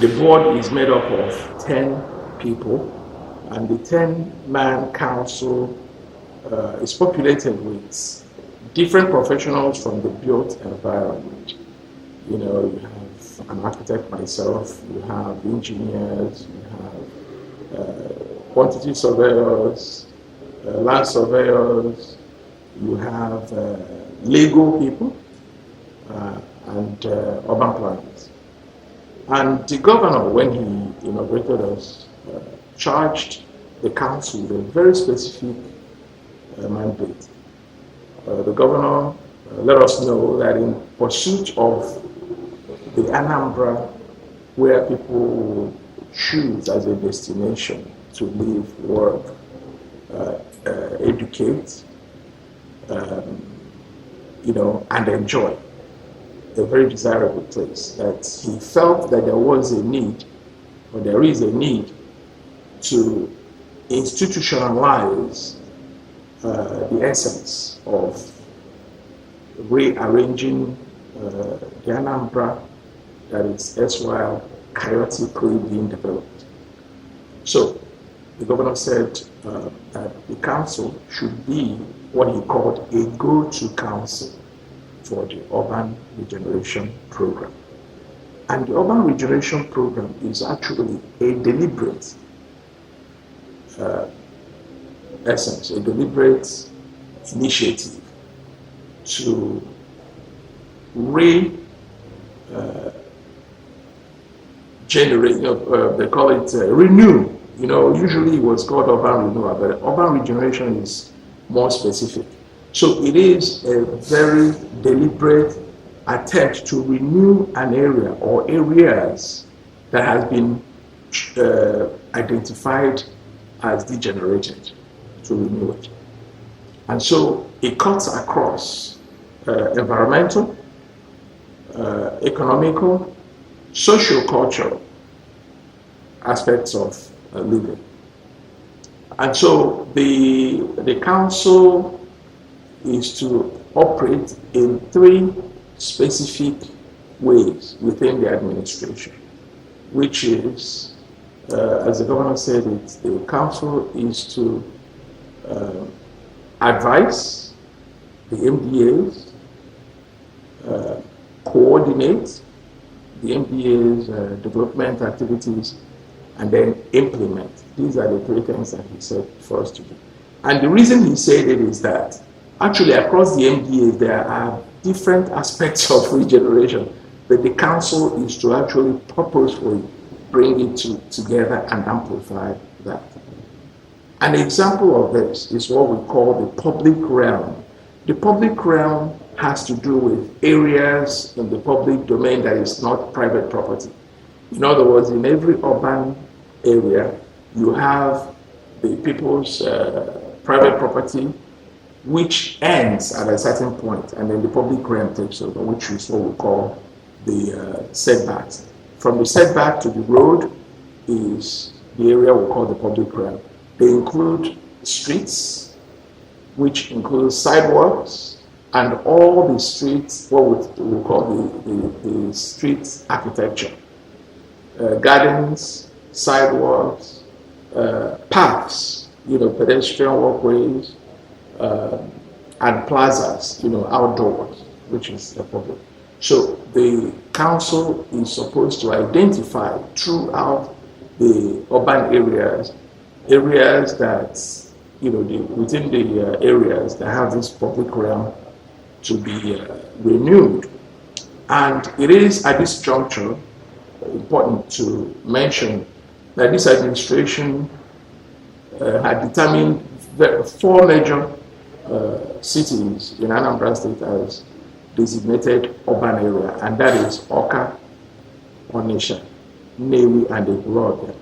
The board is made up of 10 people, and the 10-man council is populated with different professionals from the built environment. You know, you have an architect, myself, you have engineers, you have quantity surveyors, land surveyors, you have legal people, and urban planners. And the governor, when he inaugurated us, charged the council with a very specific mandate. The governor let us know that in pursuit of the Anambra, where people choose as a destination to live, work, educate, and enjoy, a very desirable place, that he felt that there was a need, or there is a need, to institutionalize the essence of rearranging the Anambra that is erstwhile chaotically being developed. So the governor said that the council should be what he called a go-to council for the urban regeneration program. And the urban regeneration program is actually a deliberate essence, a deliberate initiative to generate, they call it renew. Usually it was called urban renewal, but urban regeneration is more specific. So it is a very deliberate attempt to renew an area or areas that has been identified as degenerated, to renew it. And so it cuts across environmental, economical, socio-cultural aspects of living. And so the council is to operate in 3 specific ways within the administration, which is, as the governor said, the council is to advise the MDAs, coordinate the MDA's development activities, and then implement. These are the 3 things that he said for us to do. And the reason he said it is that actually across the MDAs there are different aspects of regeneration, but the council is to actually purposefully bring it together and amplify that. An example of this is what we call the public realm. The public realm has to do with areas in the public domain that is not private property. In other words, in every urban area, you have the people's private property, which ends at a certain point, and then the public realm takes over, which is what we call the setbacks. From the setback to the road is the area we call the public realm. They include streets, which include sidewalks, and all the streets, what we call the street architecture. Gardens, sidewalks, parks, pedestrian walkways, and plazas, outdoors, which is the public. So the council is supposed to identify throughout the urban areas that, within the areas that have this public realm to be renewed. And it is at this juncture important to mention that this administration had determined 4 major cities in Anambra State as designated urban area, and that is Awka, Onitsha, Nnewi, and Territorial.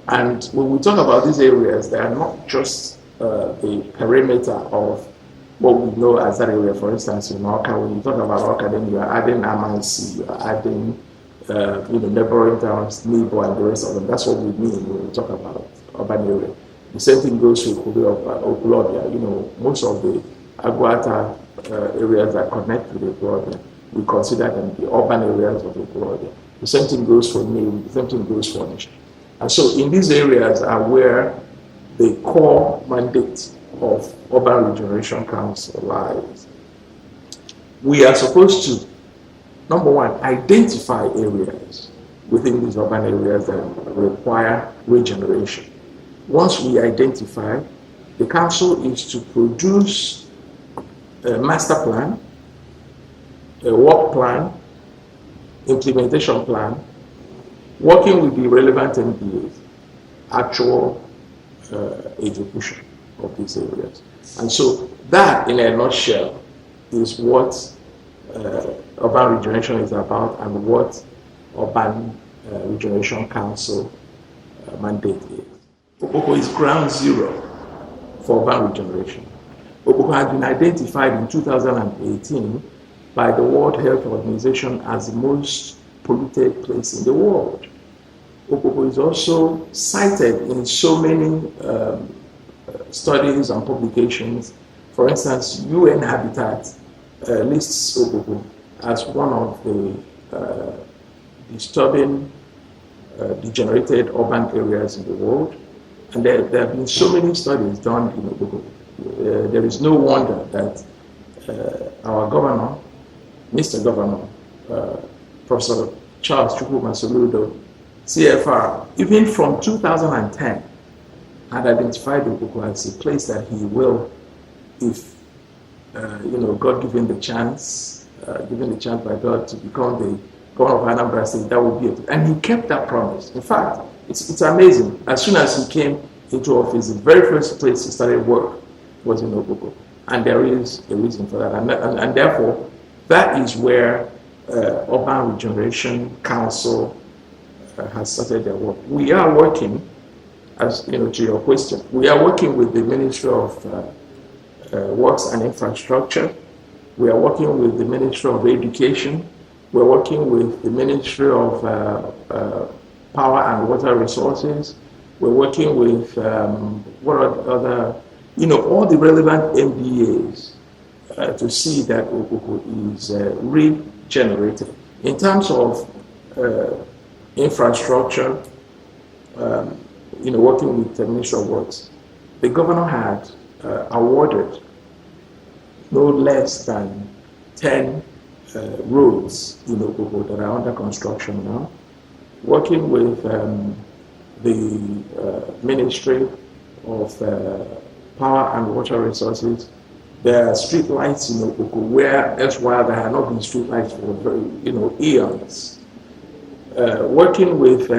And when we talk about these areas, they are not just the perimeter of what we know as that area. For instance, in Awka, when you talk about Awka, then you are adding Amansi, you are adding neighboring towns, Nebo, and the rest of them. That's what we mean when we talk about urban area. The same thing goes to Okonkwo. Most of the Aguata areas that connect with Okonkwo, we consider them the urban areas of Okonkwo. The same thing goes for Nnewi, the same thing goes for Onitsha. And so in these areas are where the core mandate of Urban Regeneration Council lies. We are supposed to, number one, identify areas within these urban areas that require regeneration. Once we identify, the council is to produce a master plan, a work plan, implementation plan, working with the relevant MDAs, actual execution of these areas. And so that, in a nutshell, is what urban regeneration is about and what Urban Regeneration Council mandate is. Okonkwo is ground zero for urban regeneration. Okonkwo has been identified in 2018 by the World Health Organization as the most polluted place in the world. Okonkwo is also cited in so many studies and publications. For instance, UN Habitat lists Okonkwo as one of the disturbing, degenerated urban areas in the world. And there have been so many studies done in Okonkwo. There is no wonder that our governor, Mr. Governor, Professor Charles Chukwuma Soludo, CFR, even from 2010, had identified Okonkwo as a place that he will, if God given the chance by God to become the governor of Anambra State, that would be it. And he kept that promise. In fact, it's amazing. As soon as he came into office, the very first place he started work was in Okonkwo. And there is a reason for that. And therefore, that is where Urban Regeneration Council has started their work. We are working, as to your question, we are working with the Ministry of Works and Infrastructure. We are working with the Ministry of Education. We're working with the Ministry of Power and Water Resources. We're working with what are other, all the relevant MDAs to see that Okonkwo is regenerated. In terms of infrastructure, working with the Ministry of Works, the governor had awarded no less than 10 roads in Okonkwo that are under construction now. Working with the Ministry of Power and Water Resources, there are street lights in Okonkwo where elsewhere there have not been street lights for eons. Working with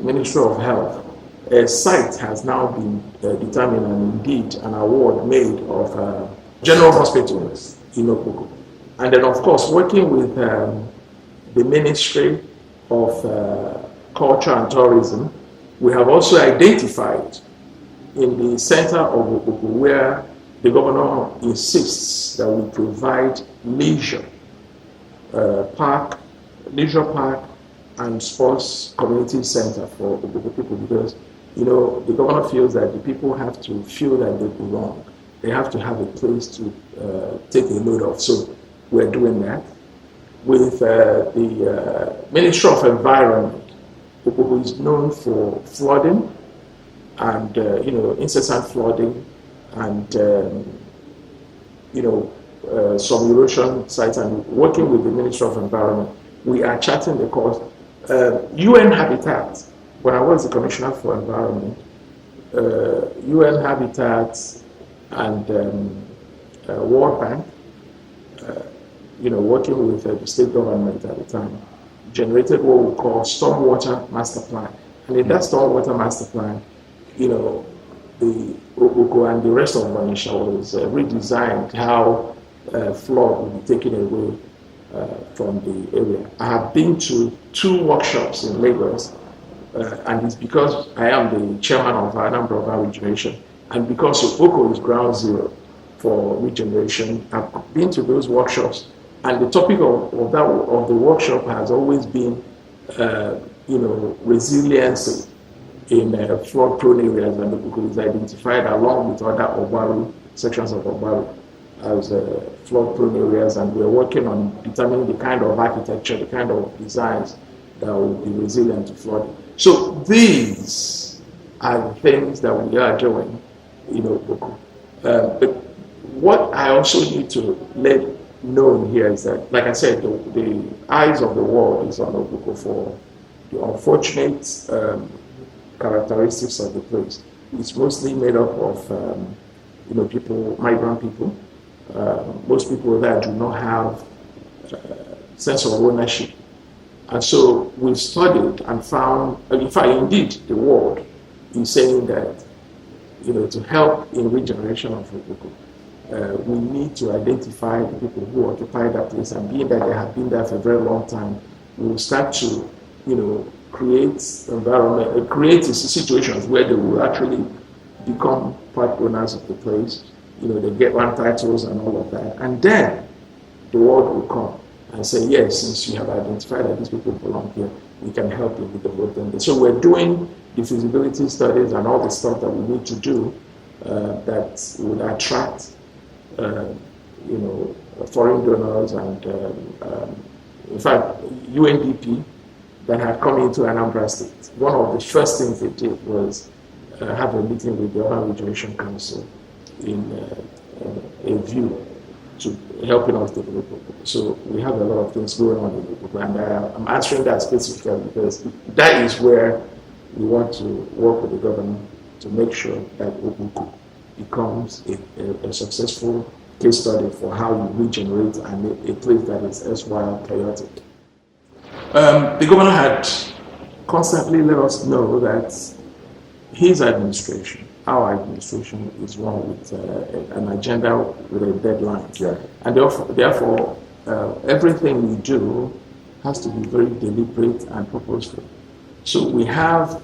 Ministry of Health, a site has now been determined and indeed an award made of general hospitals in Okonkwo. And then, of course, working with the Ministry of Culture and Tourism, we have also identified in the center of Okonkwo where the governor insists that we provide leisure park and sports community center for Okonkwo people, because the governor feels that the people have to feel that they belong. They have to have a place to take a load of. So we're doing that. With the Ministry of Environment, Okonkwo is known for flooding and incessant flooding and some erosion sites. And working with the Ministry of Environment, we are charting the course. UN Habitat, when I was the Commissioner for Environment, UN Habitat and World Bank, working with the state government at the time, generated what we call Stormwater Master Plan. And in that Stormwater Master Plan, the Okonkwo and the rest of Onitsha was redesigned how flood will be taken away from the area. I have been to 2 workshops in Lagos, and it's because I am the chairman of Anambra Urban Regeneration, and because Okonkwo is ground zero for regeneration. I've been to those workshops, and the topic of the workshop has always been, resiliency in flood-prone areas, and Okonkwo is identified along with other Obaru sections of Obaru as flood-prone areas, and we're working on determining the kind of architecture, the kind of designs that will be resilient to flooding. So these are the things that we are doing in Okonkwo. But what I also need to let known here is that, like I said, the eyes of the world is on Okonkwo for the unfortunate characteristics of the place. It's mostly made up of people, migrant people. Most people there do not have sense of ownership. And so we've studied and found, in fact, indeed, the world is saying that, to help in regeneration of Okonkwo, we need to identify the people who occupy that place, and being that they have been there for a very long time, we will start to, create environment, create situations where they will actually become part owners of the place. They get land titles and all of that, and then the world will come and say, yes, since you have identified that these people belong here, we can help you with the whole thing. So we're doing the feasibility studies and all the stuff that we need to do that would attract, foreign donors, and in fact, UNDP that had come into Anambra State. One of the first things they did was have a meeting with the Urban Regeneration Council in a view to helping us develop Okonkwo. So we have a lot of things going on in Okonkwo, and I'm answering that specifically because that is where we want to work with the government to make sure that Okonkwo becomes a successful case study for how you regenerate a place that is erstwhile chaotic. The governor had constantly let us know that his administration, our administration, is one with an agenda with a deadline. Yeah. And therefore, everything we do has to be very deliberate and purposeful. So we have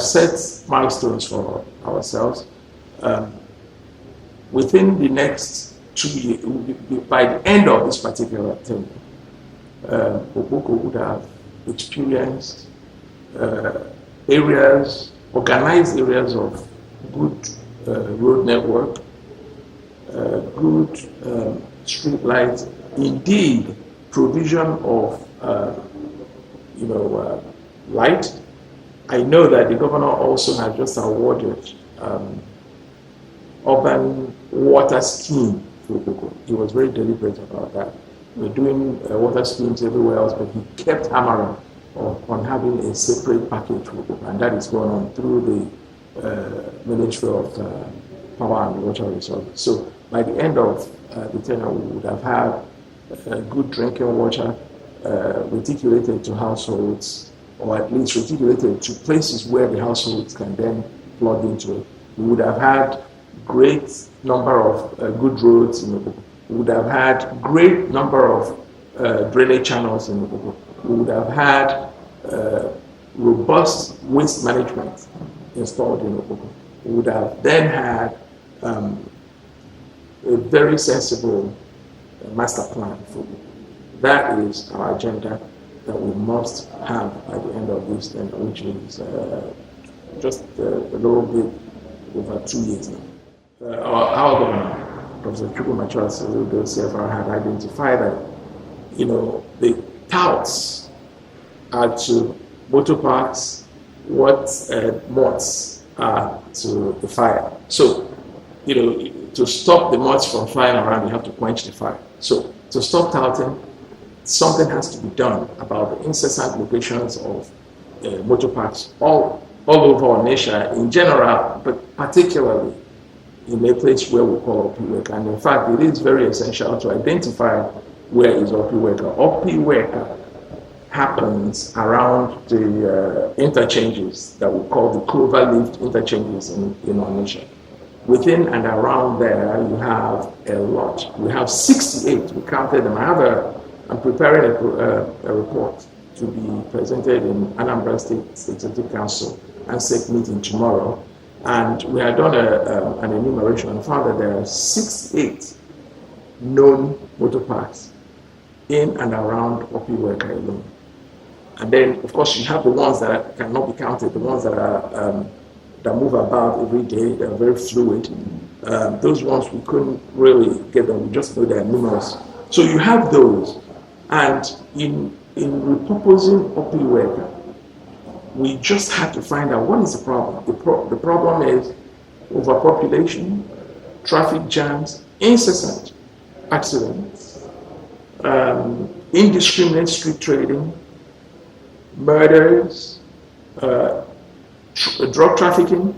set milestones for ourselves. Within the next 2 years, by the end of this particular term, Okonkwo would have experienced organized areas of good road network, good street lights, indeed provision of light. I know that the governor also has just awarded urban water scheme for Okonkwo. He was very deliberate about that. We're doing water schemes everywhere else, but he kept hammering on having a separate package for Okonkwo, and that is going on through the Ministry of Power and Water Resources. So by the end of the tenure, we would have had good drinking water reticulated to households, or at least reticulated to places where the households can then plug into it. We would have had great number of good roads in Okonkwo. We would have had great number of drainage channels in Okonkwo. We would have had robust waste management installed in Okonkwo. We would have then had a very sensible master plan for Okonkwo. That is our agenda that we must have by the end of this thing, which is just a little bit over 2 years now. Our governor, Professor CFR, had identified that, the touts are to motor parks what moths are to the fire. So, to stop the moths from flying around, you have to quench the fire. So, to stop touting, something has to be done about the incessant locations of motor parks all over Onitsha in general, but particularly in a place where we call OP-Weka. And in fact, it is very essential to identify where is OP-Weka. OP-Weka happens around the interchanges that we call the clover-leafed interchanges in Onitsha. Within and around there, you have a lot. We have 68. We counted them. I'm preparing a report to be presented in Anambra State Executive Council and State meeting tomorrow. And we had done an enumeration and found that there are 68 known motor parks in and around OP-Weka alone. And then, of course, you have the ones that cannot be counted, the ones that are that move about every day, they are very fluid. Those ones we couldn't really get them, we just know they are numerous. So you have those. And in in repurposing Opiweka, we just had to find out what is the problem. The problem is overpopulation, traffic jams, incessant accidents, indiscriminate street trading, murders, drug trafficking,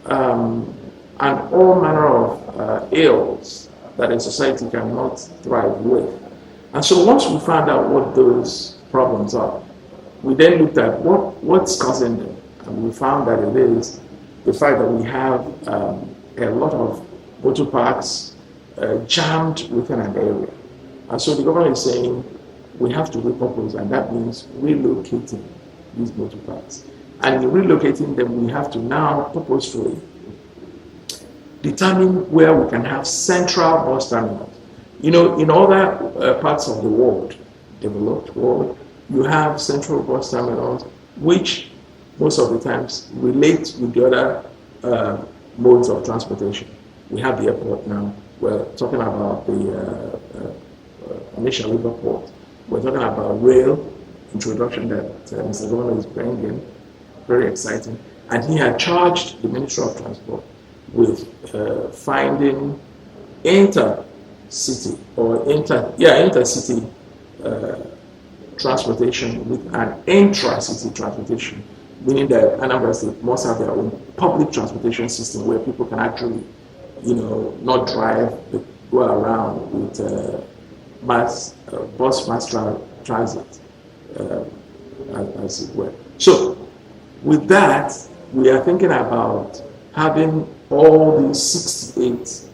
and all manner of ills that a society cannot thrive with. And so once we found out what those problems are, we then looked at what's causing them. And we found that it is the fact that we have a lot of motor parks jammed within an area. And so the government is saying we have to repurpose, and that means relocating these motor parks. And in relocating them, we have to now purposefully determine where we can have central bus terminals. You know, in other parts of the world, developed world, you have central bus terminals which most of the times relate with the other modes of transportation. We have the airport now. We're talking about the Onitsha River Port. We're talking about rail introduction that Mr. Governor is bringing. Very exciting. And he had charged the Ministry of Transport with finding intercity transportation with an intra-city transportation, meaning that Anambra State must have their own public transportation system where people can actually, not drive, but go around with bus mass transit, as it were. So, with that, we are thinking about having all these 68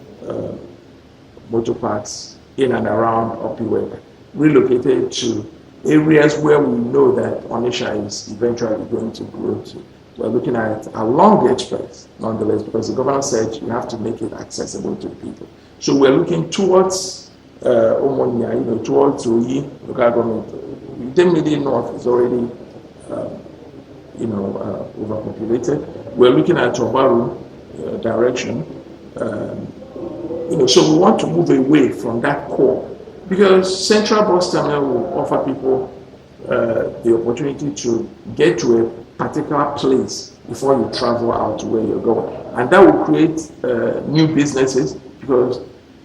motor parks in and around Opiweka relocated to areas where we know that Onitsha is eventually going to grow to. We're looking at along the express, nonetheless, because the governor said you have to make it accessible to the people. So we're looking towards Omonia, towards Oyi local government. The immediate north is already, overpopulated. We're looking at Obaru direction. So we want to move away from that core, because Central Bus Terminal will offer people the opportunity to get to a particular place before you travel out to where you're going. And that will create new businesses, because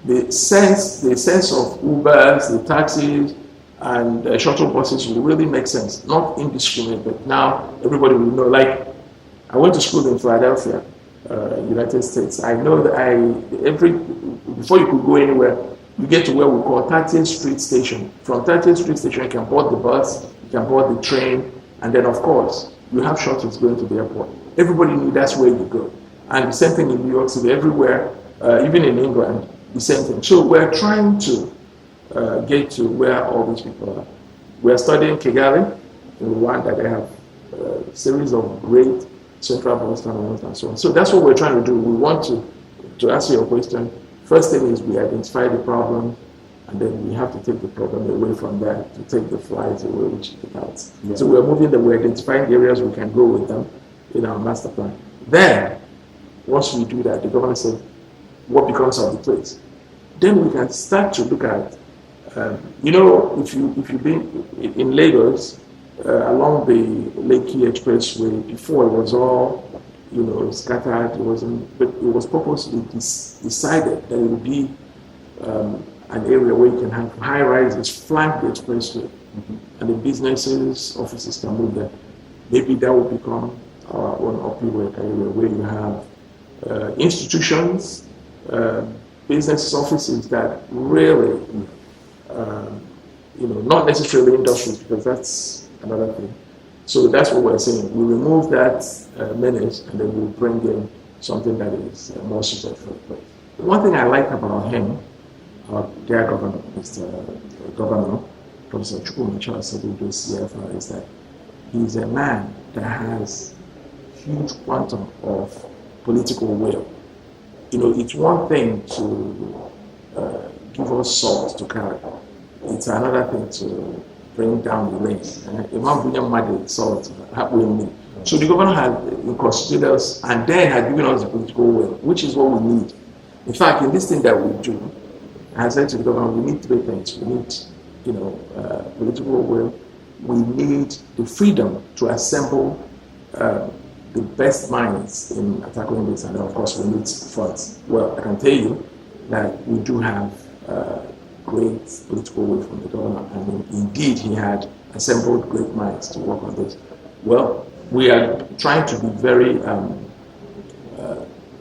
the sense of Ubers, the taxis, and shuttle buses will really make sense, not indiscriminate, but now everybody will know. Like, I went to school in Philadelphia, United States. I know that before you could go anywhere, you get to where we call 30th Street Station. From 30th Street Station, you can board the bus, you can board the train, and then, of course, you have shuttles going to the airport. Everybody knew that's where you go. And the same thing in New York City, everywhere, even in England, the same thing. So we're trying to get to where all these people are. We're studying Kigali, in Rwanda. They have a series of great central bus terminals and so on. So that's what we're trying to do. We want to answer your question. First thing is we identify the problem, and then we have to take the problem away from that to take the flies away, which is the cats. Yeah. So we're identifying the areas we can go with them in our master plan. Then, once we do that, the government said, what becomes of the place? Then we can start to look at, if you've been in Lagos, along the Lekki Expressway, before it was all, scattered. But it was purposely decided that it would be an area where you can have high rises flank the expressway, and the businesses, offices can move there. Maybe that will become our own Opiweka area where you have institutions, business offices that really, not necessarily industries, because that's another thing. So that's what we're saying. We remove that menace, and then we'll bring in something that is more suited for the place. One thing I like about him, our dear governor, Mr. Governor, Professor Chukwuemeka CFR, is that he's a man that has huge quantum of political will. It's one thing to give us salt to carry. It's another thing to bring down the rain. So the governor had constituted us and then had given us the political will, which is what we need. In fact, in this thing that we do, I said to the governor, we need three things. We need political will. We need the freedom to assemble the best minds in tackling this, and of course we need funds. Well, I can tell you that we do have great political will from the governor, and indeed he had assembled great minds to work on this. Well, we are trying to be very,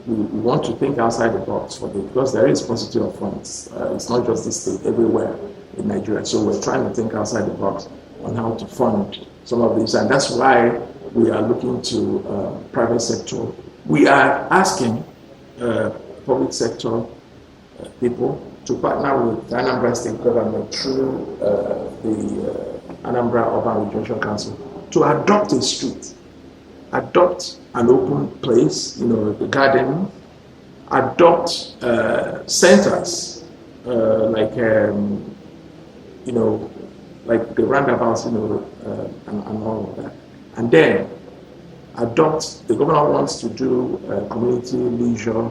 we want to think outside the box for this, because there is paucity of funds. It's not just this state, everywhere in Nigeria. So we're trying to think outside the box on how to fund some of this, and that's why we are looking to private sector. We are asking public sector people to partner with the Anambra State government through the Anambra Urban Regeneration Council to adopt a street, adopt an open place, the garden, adopt centers like the roundabouts, and all of that. And then adopt, the governor wants to do community leisure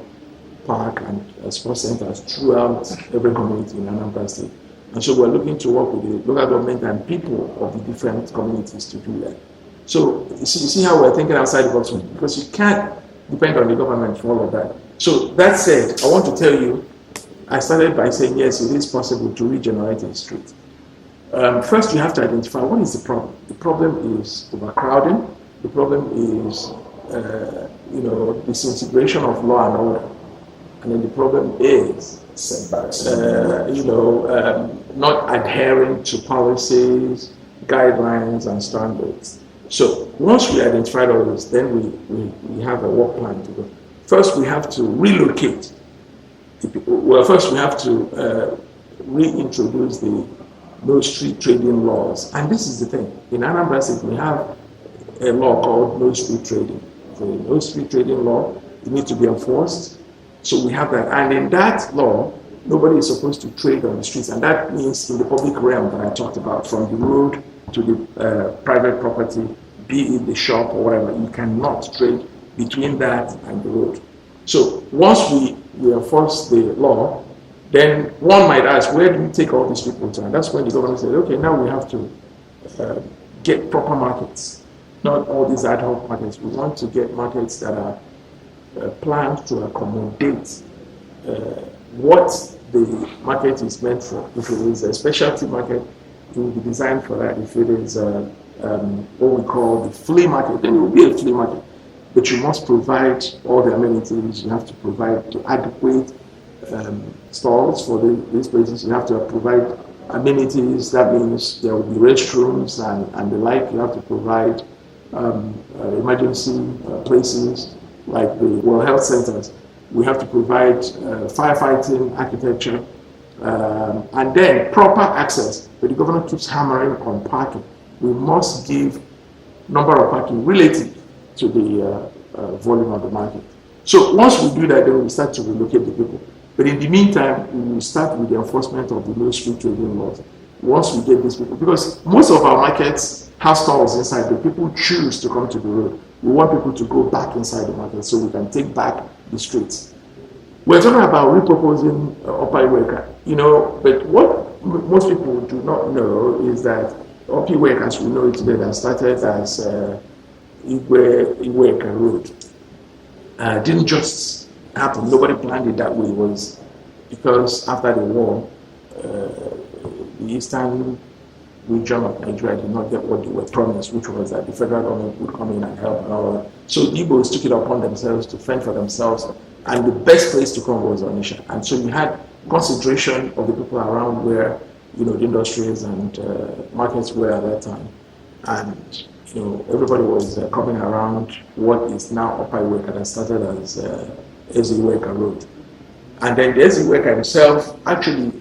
park and sports centers throughout every community in Anambra State. And so we're looking to work with the local government and people of the different communities to do that. So you see how we're thinking outside the box, because you can't depend on the government for all of that. So that said, I want to tell you, I started by saying, yes, it is possible to regenerate a street. First, you have to identify what is the problem. The problem is overcrowding. The problem is, disintegration of law and order. And then the problem is setbacks. Not adhering to policies, guidelines, and standards. So once we identify all this, then we have a work plan to go. First, we have to relocate the people. Well, first we have to reintroduce the no street trading laws. And this is the thing. In Anambra State, we have a law called no street trading. The no street trading law, it needs to be enforced. So we have that. And in that law, nobody is supposed to trade on the streets. And that means in the public realm that I talked about, from the road to the private property, be it the shop or whatever, you cannot trade between that and the road. So once we enforce the law, then one might ask, where do we take all these people to? And that's when the government said, okay, now we have to get proper markets, not all these ad hoc markets. We want to get markets that are planned to accommodate what the market is meant for. If it is a specialty market, it will be designed for that. If it is what we call the flea market, then it will be a flea market. But you must provide all the amenities. You have to provide the adequate stalls for these places. You have to provide amenities. That means there will be restrooms and the like. You have to provide emergency places like the health centers. We have to provide firefighting architecture and then proper access. But the governor keeps hammering on parking. We must give number of parking relative to the volume of the market. So once we do that, then we start to relocate the people. But in the meantime, we will start with the enforcement of the no street trading laws. Once we get these people, because most of our markets have stalls inside, but people choose to come to the road. We want people to go back inside the market so we can take back the streets. We're talking about repurposing Upper Iweka, but what most people do not know is that Upper Iweka, as we know it today, that started as Iweka Road, didn't just happen. Nobody planned it that way. It was because after the war, the eastern region of Nigeria did not get what they were promised, which was that the federal government would come in and help and all that. So the Igbos took it upon themselves to fend for themselves, and the best place to come was Onitsha. And so you had concentration of the people around where the industries and markets were at that time, and everybody was coming around what is now Upper Iweka that started as Iweka Road. And then the Iweka himself actually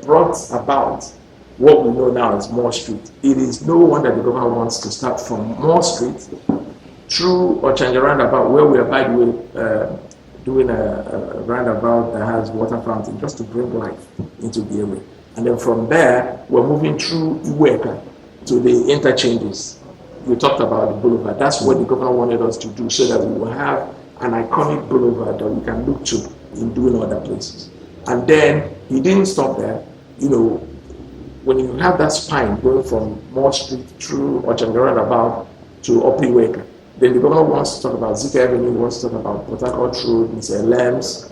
brought about what we know now as Moore Street. It is no wonder the government wants to start from Moore Street through Ochanja roundabout, where we are, by the way, doing a roundabout that has water fountain just to bring life into the area. And then from there, we're moving through Iweka to the interchanges. We talked about the boulevard. That's what the governor wanted us to do, so that we will have an iconic boulevard that we can look to in doing other places. And then he didn't stop there. when you have that spine going from Mall Street through Ochanga Roundabout to Opiweka, then the governor wants to talk about Zika Avenue, wants to talk about Port Harcourt Road, Mr. Lambs,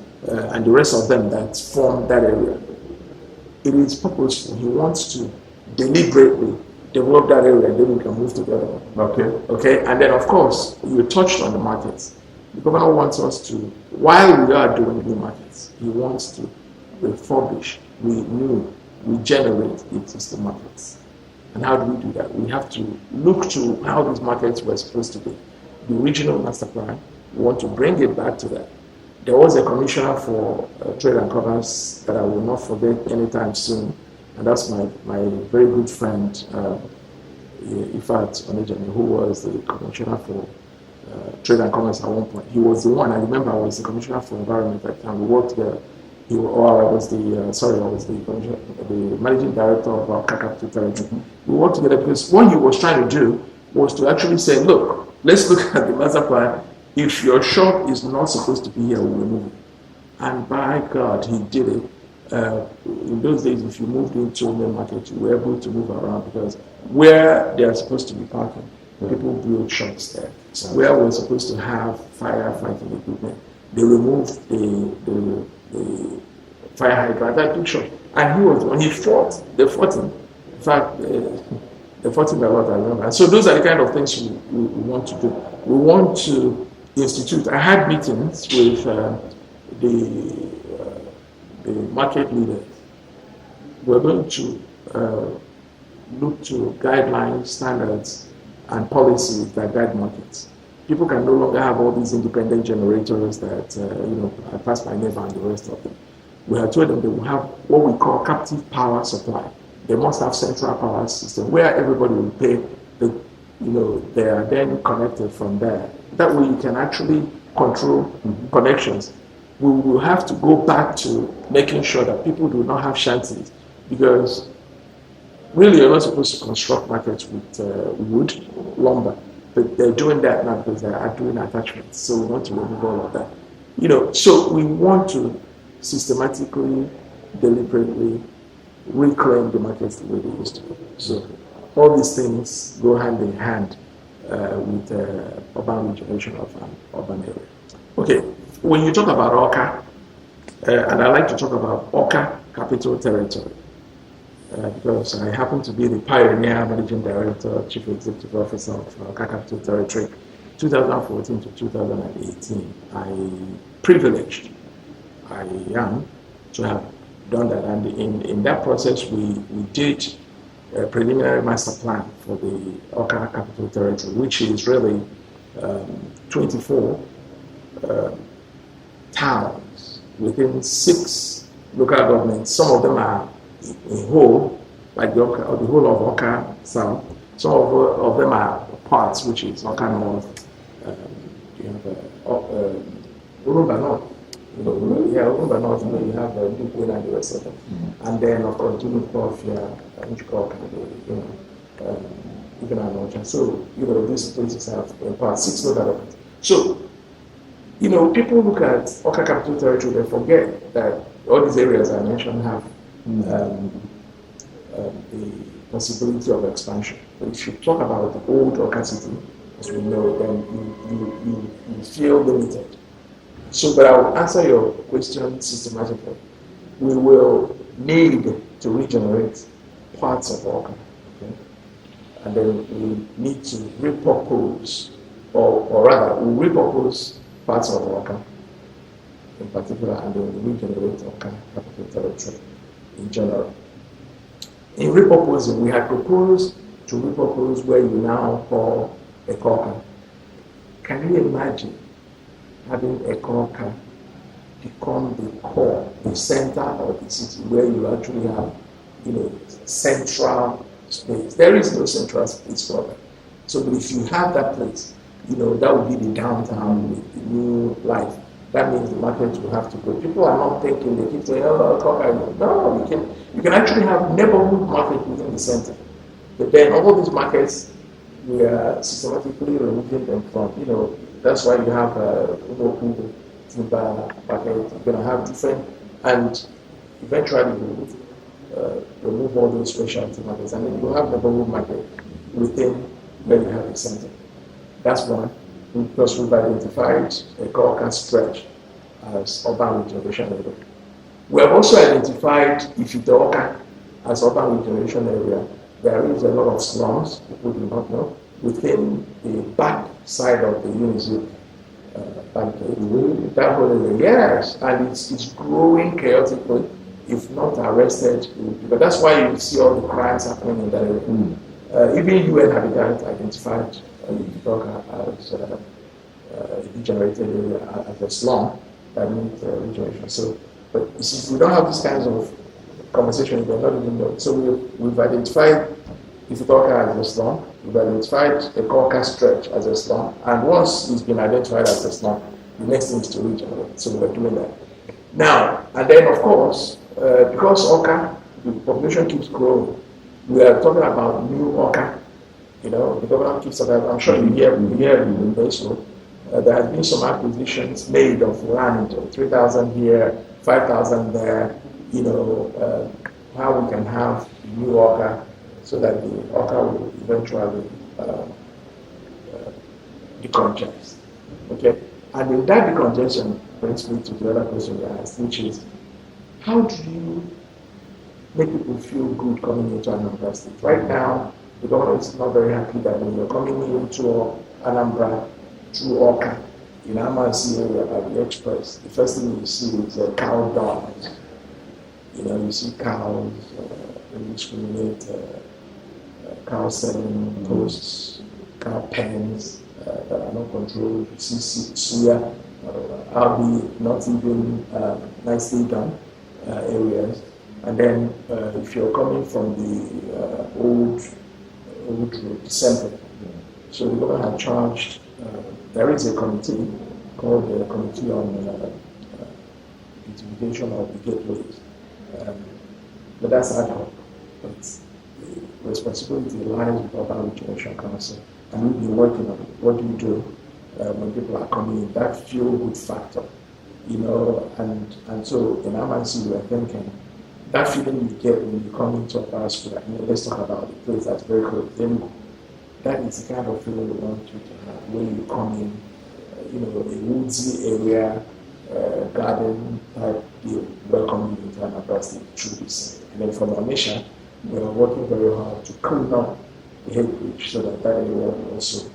and the rest of them that form that area. It is purposeful. He wants to deliberately develop that area, and then we can move together. Okay. And then, of course, you touched on the markets. The governor wants us to, while we are doing new markets, he wants to refurbish, renew, regenerate existing markets. And how do we do that? We have to look to how these markets were supposed to be. The original master plan, we want to bring it back to that. There was a commissioner for trade and commerce that I will not forget anytime soon, and that's my very good friend, Ifat Onitsha, who was the commissioner for trade and commerce at one point. He was the one, I remember I was the commissioner for environment at the time. We worked together. I was the managing director of our capital territory. We worked together because what he was trying to do was to actually say, look, let's look at the master plan. If your shop is not supposed to be here, we'll remove it. And by God, he did it. In those days, if you moved into the market, you were able to move around because where they are supposed to be parking, people build shops there. Where we're supposed to have firefighting equipment, they removed the fire hydrant. That took shop. And he was when he fought. They fought him. In fact, they fought him a lot, I remember. And so those are the kind of things we want to do. We want to institute. I had meetings with the market leaders. We're going to look to guidelines, standards, and policies that guide markets. People can no longer have all these independent generators that I pass my neighbor and the rest of them. We have told them they will have what we call captive power supply. They must have central power system where everybody will pay. They are then connected from there. That way you can actually control connections. We will have to go back to making sure that people do not have shanties, because really you're not supposed to construct markets with wood, lumber, but they're doing that now because they are doing attachments. So we want to remove all of that. So we want to systematically, deliberately reclaim the markets the way they used to be. So all these things go hand in hand with urban regeneration of an urban area. Okay, when you talk about Oka, and I like to talk about Oka Capital Territory, because I happen to be the pioneer managing director, chief executive officer of Oka Capital Territory, 2014 to 2018. I am to have done that, and in that process we did a preliminary master plan for the Oka Capital Territory, which is really 24 towns within 6 local governments. Some of them are in whole, like the whole of Oka South. Some of them are parts, which is Oka North. You have Urumba North. Urumba North, you have Dukwe and the rest of them. And then, of course, Dunukofia, Uchikok, even Onitsha. So, these places have in part 6 local governments. So, people look at Oka Capital Territory, they forget that all these areas I mentioned have the possibility of expansion. But if you talk about the old Oka City, as we know, then you feel limited. So, but I will answer your question systematically. We will need to regenerate parts of Oka, okay? And then we need to repurpose, or rather, we repurpose parts of Oka in particular, and then we regenerate Oka Capital Territory in general. In repurposing, we had proposed to repurpose where you now call Ekoka. Can you imagine having Ekoka become the core, the center of the city, where you actually have, central space? There is no central space for that. So, but if you have that place, that would be the downtown with the new life. That means the market will have to go. People are not thinking, they keep saying, Ekoka. No, you can actually have neighborhood market within the center. But then all these markets, we are systematically removing them from, that's why you have Okonkwo, Timber market. You're going to have different, and eventually remove all those specialty markets, and then you have the neighborhood market within where you have a center. That's one, because we've identified a Korka stretch as urban regeneration area. We have also identified Ifite-Awka as urban regeneration area. There is a lot of slums, people do not know, within the back side of the Unity that whole area. Yes, and it's growing chaotically if not arrested. But that's why you see all the crimes happening in that area. Even UN Habitat identified Ifite-Awka as a degenerated area, as a slum that needs regeneration. So, but you see, if we don't have these kinds of conversations, we're not even know. So we've identified Ifite-Awka as a slum, we've identified the Korka stretch as a slum, and once it's been identified as a slum, the next thing is to regenerate. So we're doing that. Now, and then of course, because Awka, the population keeps growing, we are talking about new Awka. You know, the government keeps talking about, I'm sure you hear in Facebook, there has been some acquisitions made of land, 3,000 here, 5,000 there, you know, how we can have new Awka so that the Awka will eventually decongest. Okay? And in that decongestion brings me to the other question you asked, which is, how do you make people feel good coming into Anambra State? Right now, the government is not very happy that when you're coming into Anambra through Awka, in Amansi area by the express, the first thing you see is cow dogs. You know, you see cows, indiscriminate cow selling posts, cow pens that are not controlled. You see suya, albeit not even nicely done areas. And then if you're coming from the old road, the center, so the government had charged. There is a committee called the Committee on Beautification of the Gateways, but that's ad hoc. But the responsibility lies with Urban Regeneration Council, and we've been working on it. What do you do when people are coming in? That feel-good factor, you know, and so in Amansi we are thinking that feeling you get when you come into a power school. I mean, let's talk about the place that's very close. Then that is the kind of feeling we want you to have when you come in, you know, a woodsy area, garden type deal, welcoming you to Anambra State through this. And then from Onitsha, we are working very hard to clean up the head bridge so that area will also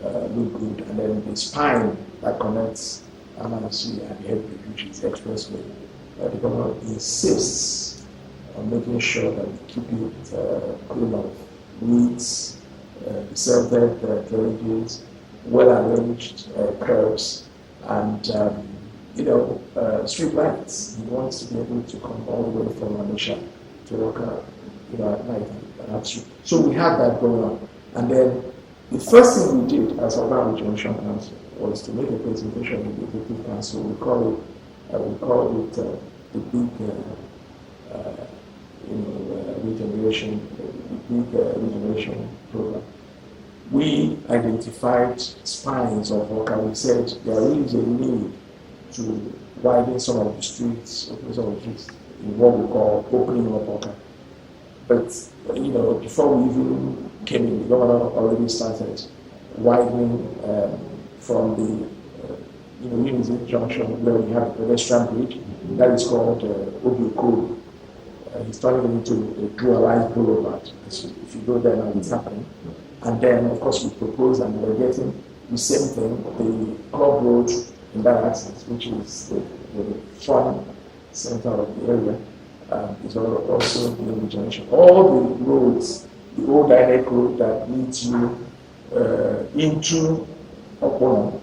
look good. And then the spine that connects Amansi and the head bridge, which is the expressway, the government insists on making sure that we keep it clean of weeds, deserted drainages, well-arranged curbs, and you know, street lights. He wants to be able to come all the way from Onitsha to work out, you know, at night and have street. So we have that going on. And then the first thing we did as Urban Regeneration Council was to make a presentation to the Executive Council. We call it the big, regeneration, the big regeneration program. We identified spines of Awka. We said there is a need to widen some of the streets, open some of the streets in what we call opening up Awka. But you know, before we even came in, the governor already started widening from the Unity Junction where we have a pedestrian bridge that is called Okonkwo. He's turning it into a dualized boulevard. So if you go there now, it's happening. And then, of course, we propose and we're getting the same thing, the club road in that access, which is the front center of the area, is also being regeneration. All the roads, the old direct road that leads you into Okonkwo,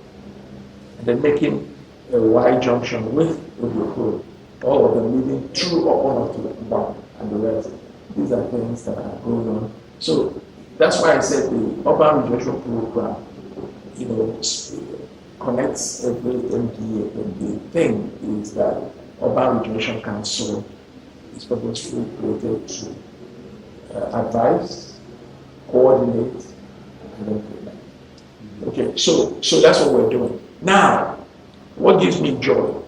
and then making a Y junction with Okonkwo, all of them leading through Okonkwo to the bank and the rest. These are things that are going on. So that's why I said the Urban Regeneration Program, you know, connects every MDA. And the thing is that Urban Regeneration Council is purposefully created to advise, coordinate, and implement. Okay, so that's what we're doing. Now, what gives me joy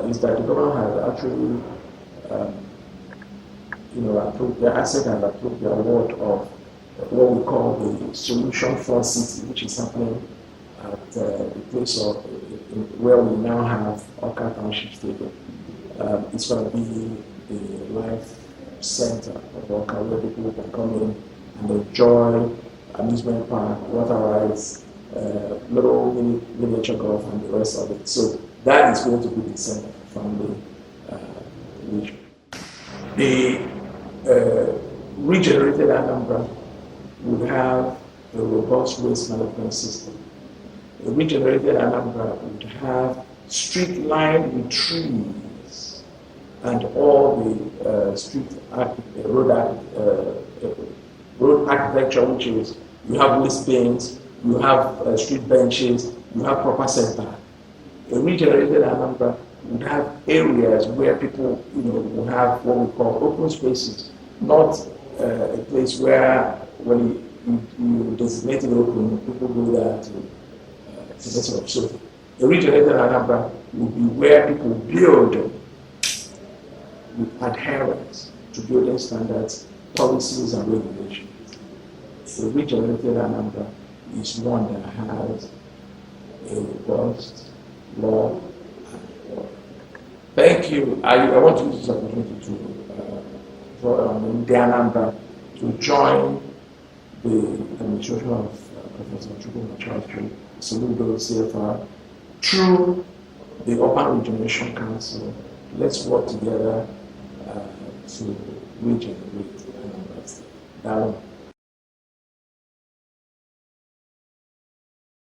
is that the government has actually approved the asset and approved the award of what we call the Solution for City, which is happening at the place of where we now have Oka Township Stadium. It's going to be the life center of Oka, where people can come in and enjoy amusement park, water rides, little miniature golf, and the rest of it. So that is going to be the center for family region. The regenerated Anambra would have a robust waste management system. The regenerated Anambra would have street lined with trees and all the road architecture, which is you have waste bins, you have street benches, you have proper center. A regenerated Anambra would have areas where people, will have what we call open spaces, not a place where when you designate it open, people go there to set up. So a regenerated Anambra would be where people build with adherence to building standards, policies, and regulations. A regenerated Anambra is one that has a robust law and order. Thank you. I want to use this opportunity for the Anambra to join the administration of Professor Chukwu Charles Soludo CFR through the Urban Regeneration Council. Let's work together to regenerate Anambra State.